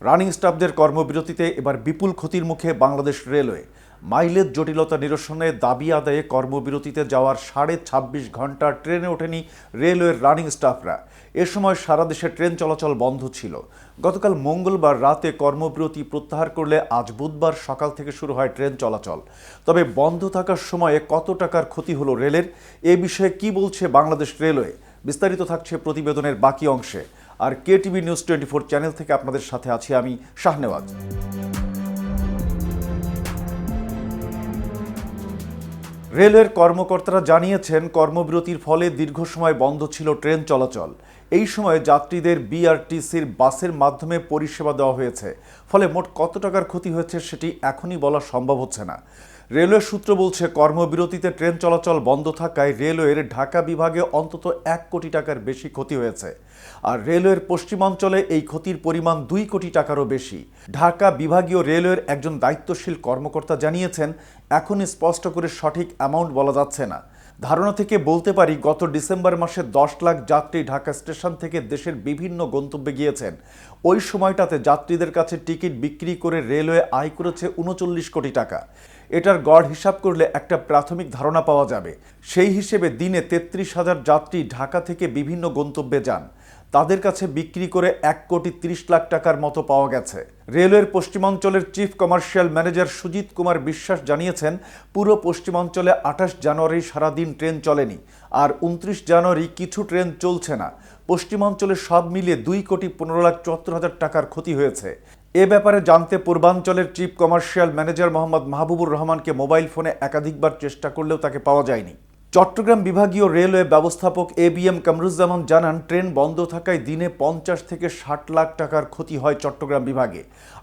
Running স্টাফদের কর্মবিরতিতে এবার বিপুল ক্ষতির মুখে বাংলাদেশ রেলওয়ে। মাইলেজ জটিলতা নিরসনে দাবি আদায়ে কর্মবিরতিতে যাওয়ার 26.5 ঘন্টা ট্রেনে ওঠেনি রেলওয়ের রানিং স্টাফরা। এ সময় সারা দেশে ট্রেন চলাচল বন্ধ ছিল। গতকাল মঙ্গলবার রাতে কর্মবিরতি প্রত্যাহার করলে আজ বুধবার সকাল থেকে শুরু হয় ট্রেন চলাচল। তবে বন্ধ থাকার সময়ে কত টাকার ক্ষতি হলো রেলের, এ বিষয়ে কি বলছে বাংলাদেশ রেলওয়ে, বিস্তারিত থাকছে প্রতিবেদনের বাকি অংশে। আর কেটিভি নিউজ 24 চ্যানেল থেকে আপনাদের সাথে আছি আমি শাহনেওয়াজ। রেলওয়ের কর্মকর্তারা জানিয়েছেন, কর্মবিরতির ফলে দীর্ঘ সময় বন্ধ ছিল ট্রেন চলাচল। এই সময় যাত্রীদের বিআরটিসির বাসের মাধ্যমে পরিষেবা দেওয়া হয়েছে। ফলে মোট কত টাকার ক্ষতি হয়েছে সেটি এখনই বলা সম্ভব হচ্ছে না। রেলওয়ে সূত্র বলছে, কর্মবিরতিতে ট্রেন চলাচল বন্ধ থাকায় রেলওয়ের ঢাকা বিভাগে অন্তত 1 কোটি টাকার বেশি ক্ষতি হয়েছে। আর রেলওয়ের পশ্চিমাঞ্চলে এই ক্ষতির পরিমাণ 2 কোটি টাকারও বেশি। ঢাকা বিভাগীয় রেলওয়ের একজন দায়িত্বশীল কর্মকর্তা জানিয়েছেন, এখনই স্পষ্ট করে সঠিক অ্যামাউন্ট বলা যাচ্ছে না। ধারণা থেকে বলতে পারি, গত ডিসেম্বর মাসে 10 লাখ যাত্রী ঢাকা স্টেশন থেকে দেশের বিভিন্ন গন্তব্যে গিয়েছেন। ওই সময়টাতে যাত্রীদের কাছে টিকিট বিক্রি করে রেলওয়ে আয় করেছে 39 কোটি টাকা। এটার গড় হিসাব করলে একটা প্রাথমিক ধারণা পাওয়া যাবে। সেই হিসেবে দিনে 33,000 যাত্রী ঢাকা থেকে বিভিন্ন গন্তব্যে যান। তাদের কাছে বিক্রি করে 1,30,00,000 টাকার মতো পাওয়া গেছে। রেলওয়ের পশ্চিমাঞ্চলের chief commercial manager Sujit Kumar Biswas জানিয়েছেন, পুরো পশ্চিমাঞ্চলে 28 জানুয়ারি সারাদিন ট্রেন চলেনি, আর 29 জানুয়ারি কিছু ট্রেন চলছে না। পশ্চিমাঞ্চলে সব মিলিয়ে 2,15,74,000 টাকার ক্ষতি হয়েছে। এ ব্যাপারে জানতে পূর্বাঞ্চলের chief commercial manager Mohammad Mahbubur রহমানকে মোবাইল ফোনে একাধিকবার চেষ্টা করলেও তাকে পাওয়া যায়নি। চট্টগ্রাম বিভাগীয় রেলওয়ে ব্যবস্থাপক এবিএম কামরুজ্জামান জানান, ট্রেন বন্ধ থাকায় দিনে 50 থেকে 60 লাখ টাকার ক্ষতি হয় চট্টগ্রাম বিভাগে।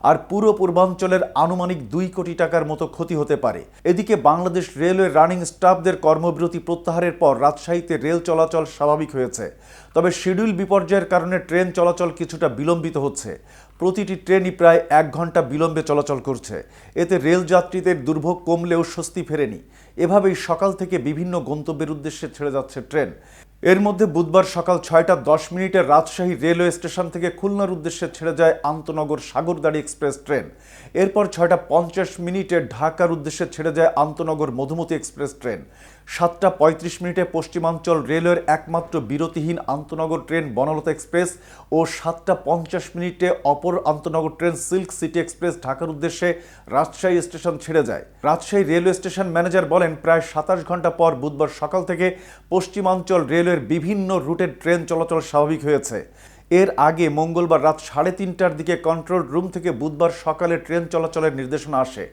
আর পুরো পূর্বাঞ্চলের আনুমানিক 2 কোটি টাকার মতো ক্ষতি হতে পারে। এদিকে বাংলাদেশ রেলওয়ে রানিং স্টাফদের কর্মবিরতি প্রত্যাহারের পর রাজশাহীতে রেল চলাচল স্বাভাবিক হয়েছে। তবে শিডিউল বিপর্যয়ের কারণে ট্রেন চলাচল কিছুটা বিলম্বিত হচ্ছে। প্রতিটি ট্রেনই প্রায় 1 ঘন্টা বিলম্বে চলাচল করছে। এতে রেল যাত্রীদের দুর্ভোগ কমলেও স্বস্তি ফেরেনি। এভাবেই সকাল থেকে বিভিন্ন গন্তব্যের উদ্দেশ্যে ছেড়ে যাচ্ছে ট্রেন। এর মধ্যে বুধবার সকাল 6টা 10 মিনিটে রাজশাহী রেলওয়ে স্টেশন থেকে খুলনার উদ্দেশ্যে ছেড়ে যায় আন্তনগর সাগরদাড়ি এক্সপ্রেস ট্রেন। এরপর 6টা 50 মিনিটে ঢাকার উদ্দেশ্যে ছেড়ে যায় আন্তনগর মধুমতি এক্সপ্রেস ট্রেন। 7টা 35 মিনিটে পশ্চিমাঞ্চল রেলওয়ের একমাত্র বিরতিহীন আন্তনগর ট্রেন বনলতা এক্সপ্রেস ও 7টা 50 মিনিটে অপর আন্তনগর ট্রেন সিল্ক সিটি এক্সপ্রেস ঢাকার উদ্দেশ্যে রাজশাহী স্টেশন ছেড়ে যায়। রাজশাহী রেলওয়ে স্টেশন ম্যানেজার বলেন, প্রায় 27 ঘন্টা পর বুধবার সকাল থেকে পশ্চিমাঞ্চল রেলওয়ের বিভিন্ন রুটের ট্রেন চলাচল স্বাভাবিক হয়েছে। এর আগে মঙ্গলবার রাত 3:30টার দিকে কন্ট্রোল রুম থেকে বুধবার সকালে ট্রেন চলাচলের নির্দেশনা আসে।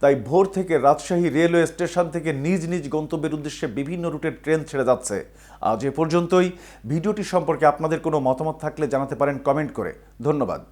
তাই ভোর থেকে রাজশাহী রেলওয়ে স্টেশন থেকে নিজ নিজ গন্তব্যের উদ্দেশ্যে বিভিন্ন রুটের ট্রেন ছেড়ে যাচ্ছে। আজ এ পর্যন্তই। ভিডিওটি সম্পর্কে আপনাদের কোনো মতামত থাকলে জানাতে পারেন কমেন্ট করে। ধন্যবাদ।